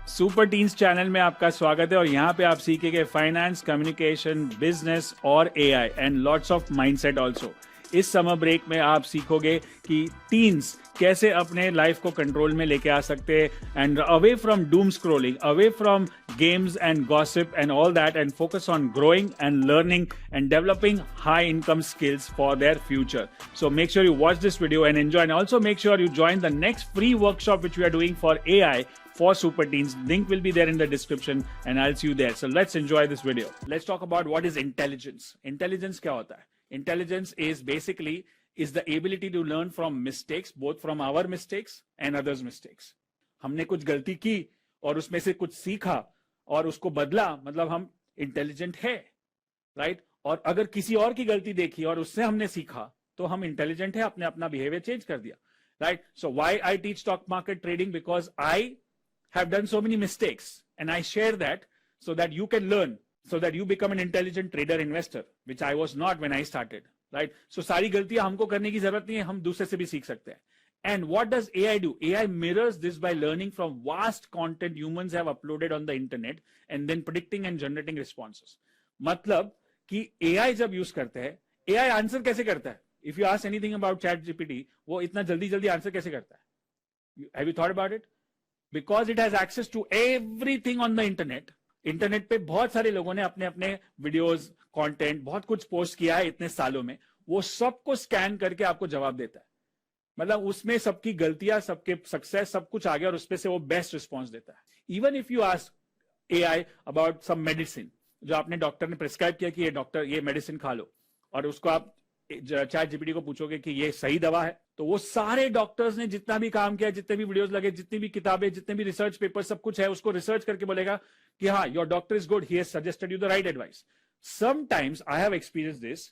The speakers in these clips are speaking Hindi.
सुपर टीन्स चैनल में आपका स्वागत है और यहाँ पे आप सीखेंगे फाइनेंस, कम्युनिकेशन, बिजनेस और AI and lots of mindset also. इस समर ब्रेक में आप सीखोगे कि टीन्स कैसे अपने लाइफ को कंट्रोल में लेके आ सकते हैं and away from Doom scrolling, away from games and gossip and all that and focus on growing and learning and developing high income skills for their future. So make sure you watch this video and enjoy, and also make sure you join the next free workshop which we are doing for AI for super teens. Link will be there in the description and I'll see you there. So let's enjoy this video. Let's talk about what is intelligence. Intelligence क्या होता है? Intelligence is basically the ability to learn from mistakes, both from our mistakes and others' mistakes. हमने कुछ गलती की और उसमें से कुछ सीखा और उसको बदला, मतलब हम इंटेलिजेंट है, राइट? और अगर किसी और की गलती देखी और उससे हमने सीखा तो हम इंटेलिजेंट है, अपने अपना बिहेवियर चेंज कर दिया, right? So why I teach stock market trading? Because I have done so many mistakes and I share that so that you can learn, so that you become an intelligent trader investor, which I was not when I started, right? So सारी गलतियां हमको करने की जरूरत नहीं है, हम दूसरे से भी सीख सकते हैं. And what does AI do? AI mirrors this by learning from vast content humans have uploaded on the internet and then predicting and generating responses. मतलब कि AI जब यूज करते हैं, AI आंसर कैसे करता है? If you ask anything about ChatGPT, वो इतना जल्दी जल्दी आंसर कैसे करता है? Have you thought about it? Because it has access to everything on the internet. Internet पे बहुत सारे लोगों ने अपने अपने वीडियोस, कंटेंट, बहुत कुछ पोस्ट किया है इतने सालों में, वो सबको स्कैन करके आपको जवाब देता है. मतलब उसमें सबकी गलतियां, सबके सक्सेस, सब कुछ आ गया और उसपे से वो बेस्ट रिस्पॉन्स देता है. Even if you ask AI about some medicine, जो आपने डॉक्टर ने प्रिस्क्राइब किया कि ये डॉक्टर ये मेडिसिन खा लो, और उसको आप ChatGPT को पूछोगे कि ये सही दवा है, तो वो सारे डॉक्टर्स ने जितना भी काम किया, जितने भी वीडियोस लगे, जितनी भी किताबें, जितने भी रिसर्च पेपर, सब कुछ है, उसको रिसर्च करके बोलेगा कि हाँ, your doctor is good, he has suggested you the right advice. Sometimes I have experience this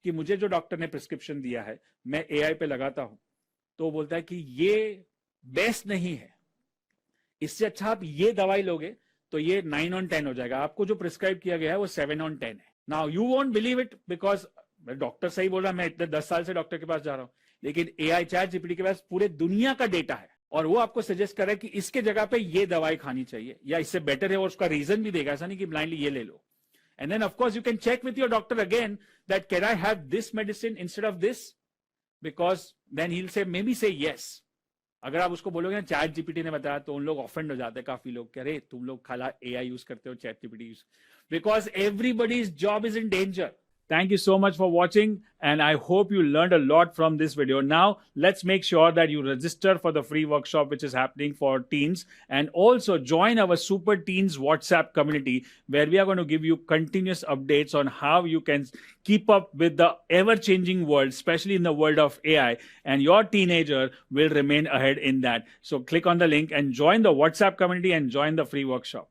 कि मुझे जो डॉक्टर ने प्रिस्क्रिप्शन दिया है, मैं AI पे लगाता हूं तो बोलता है कि ये बेस्ट नहीं है, इससे अच्छा आप ये दवाई लोगे तो ये 9/10 हो जाएगा, आपको जो प्रिस्क्राइब किया गया है वो 7/10 है. Now you won't believe it because doctor सही बोल रहा है, मैं इतने 10 साल से डॉक्टर के पास जा रहा हूं, लेकिन AI ChatGPT के पास पूरे दुनिया का डेटा है और वो आपको सजेस्ट कर रहा है कि इसके जगह पे ये दवाई खानी चाहिए या इससे बेटर है, और उसका रीजन भी देगा, ऐसा नहीं कि ब्लाइंडली ये ले लो. And then of course you can check with your doctor again that can I have this medicine instead of this, because then he will say may be से यस. अगर आप उसको बोलोगे ना ChatGPT ने बताया, तो उन लोग ऑफेंड हो जाते हैं, काफी लोग कह रहे तुम लोग खाला AI यूज करते हो, ChatGPT use, because everybody's job is in danger. Thank you so much for watching and I hope you learned a lot from this video. Now let's make sure that you register for the free workshop which is happening for teens, and also join our Super Teens WhatsApp community where we are going to give you continuous updates on how you can keep up with the ever-changing world, especially in the world of AI, and your teenager will remain ahead in that. So click on the link and join the WhatsApp community and join the free workshop.